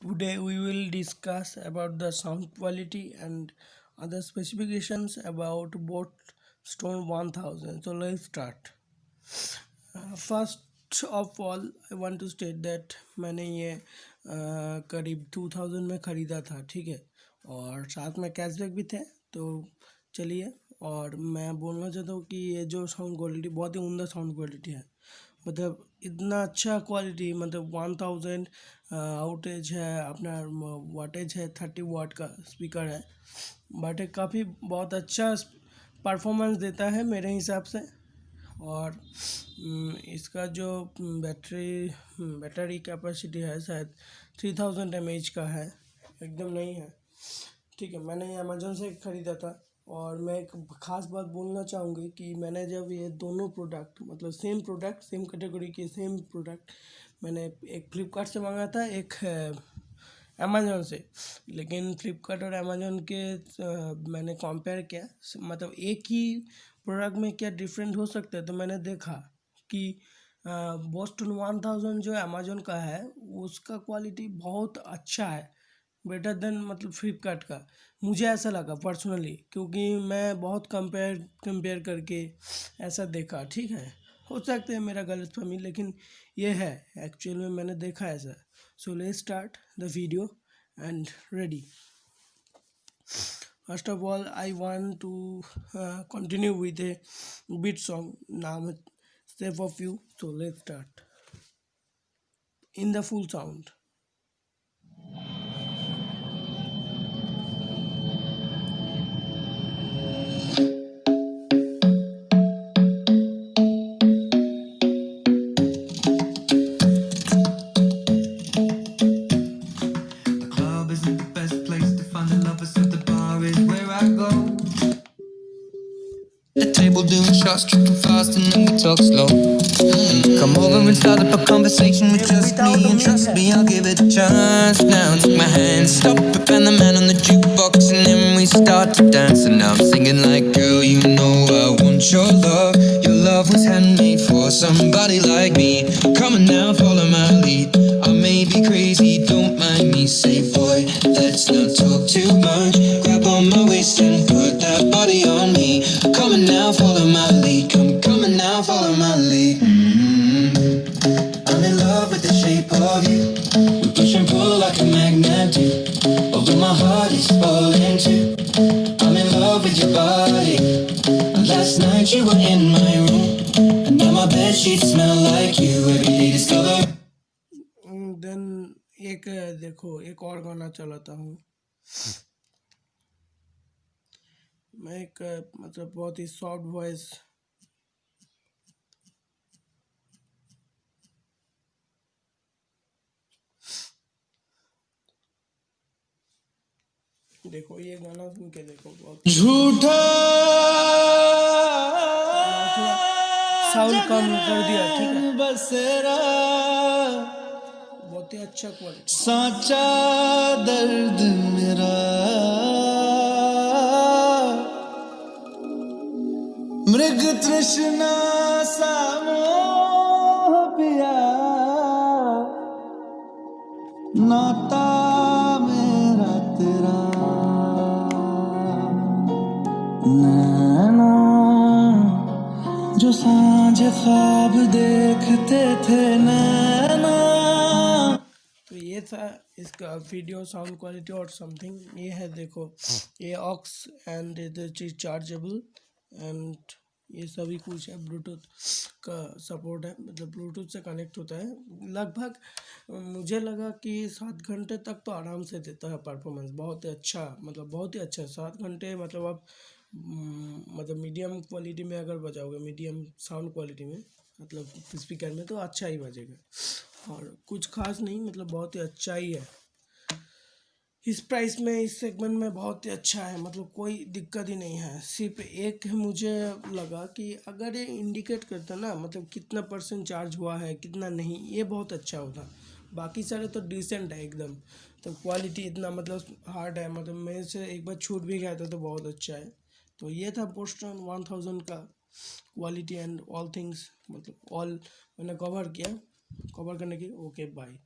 Today we will discuss about the sound quality and other specifications about boat Stone 1000. So let's start. First of all, I want to state that मैंने ये करीब 2000 में ख़रीदा था, ठीक है, और साथ में कैशबैक भी थे। तो चलिए, और मैं बोलना चाहता हूँ कि ये जो साउंड क्वालिटी बहुत ही उम्दा साउंड क्वालिटी है। मतलब इतना अच्छा क्वालिटी, मतलब 1000 आउटेज है, अपना वाटेज है, 30 वाट का स्पीकर है, बट काफ़ी बहुत अच्छा परफॉर्मेंस देता है मेरे हिसाब से। और इसका जो बैटरी कैपेसिटी है शायद 3000 mAh का है, एकदम नहीं है, ठीक है। मैंने ये अमेज़न से ख़रीदा था। और मैं एक ख़ास बात बोलना चाहूँगी कि मैंने जब ये दोनों प्रोडक्ट, मतलब सेम प्रोडक्ट, सेम कैटेगरी के सेम प्रोडक्ट, मैंने एक फ्लिपकार्ट से मंगाया था, एक अमेज़न से। लेकिन फ्लिपकार्ट और अमेज़न के मैंने कंपेयर किया, मतलब एक ही प्रोडक्ट में क्या डिफरेंट हो सकता है। तो मैंने देखा कि बोस्टन 1000 जो अमेज़न का है उसका क्वालिटी बहुत अच्छा है, बेटर देन मतलब फ्लिपकार्ट का। मुझे ऐसा लगा पर्सनली, क्योंकि मैं बहुत कंपेयर करके ऐसा देखा, ठीक है। हो सकता है मेरा गलतफहमी, लेकिन ये है एक्चुअल में, मैंने देखा ऐसा। So let's start the video and ready. First of all, I want to continue with a beat song. Naam Step of You. So let's start in the full sound. The club isn't the best place to find the lovers, so the bar is where I go. The table doing shots, tripping fast, and then we talk slow. Come over and start up a conversation with just me, and trust me, I'll give it a chance. Now take my hand, stop it, and the man on the jukebox, and then we start to dance. And now I'm singing like, girl, you know I want your love. Your love was handmade for somebody like me. Come on now, follow my lead. I may be crazy, don't mind me. Say, boy, let's not talk too much. Grab on my waist and put that body on me. Come on now, follow my lead. Come on now, follow my lead. I'm in love with the shape of you. We push and pull like a magnet do. Although my heart is falling too. I'm in love with your body. Last night you were in my room, and now my bedsheets smell like you. Every day discover. Then एक देखो, एक और गाना चलाता हूँ मैं। एक मतलब बहुत ही सॉफ्ट वॉइस, देखो ये गाना सुन के देखो, बहुत झूठा थोड़ा साउंड कम कर दिया, ठीक है। बसेरा बहुत ही अच्छा क्वालिटी। साचा दर्द मेरा मृग तृष्णा सा मोह पिया नाता मेरा तेरा नैना जो सांझ ख्वाब देखते थे नैना। तो ये था इसका वीडियो साउंड क्वालिटी और समथिंग। ये है देखो, ये ऑक्स एंड चार्जेबल एंड ये सभी कुछ है। ब्लूटूथ का सपोर्ट है, मतलब ब्लूटूथ से कनेक्ट होता है। लगभग मुझे लगा कि 7 घंटे तक तो आराम से देता है परफॉर्मेंस, बहुत ही अच्छा, मतलब बहुत ही अच्छा। 7 घंटे मतलब आप मतलब मीडियम क्वालिटी में अगर बजाओगे, मीडियम साउंड क्वालिटी में, मतलब स्पीकर में, तो अच्छा ही बजेगा। और कुछ खास नहीं, मतलब बहुत ही अच्छा ही है। इस प्राइस में, इस सेगमेंट में बहुत ही अच्छा है, मतलब कोई दिक्कत ही नहीं है। सिर्फ एक मुझे लगा कि अगर ये इंडिकेट करता ना, मतलब कितना % चार्ज हुआ है कितना नहीं, ये बहुत अच्छा होता। बाकी सारे तो डिसेंट है एकदम। तो क्वालिटी इतना मतलब हार्ड है, मतलब मेरे से एक बार छूट भी गया था, तो बहुत अच्छा है। तो ये था बोस्टन 1000 का क्वालिटी एंड ऑल थिंग्स, मतलब ऑल मैंने कवर किया। कवर करने की ओके बाय।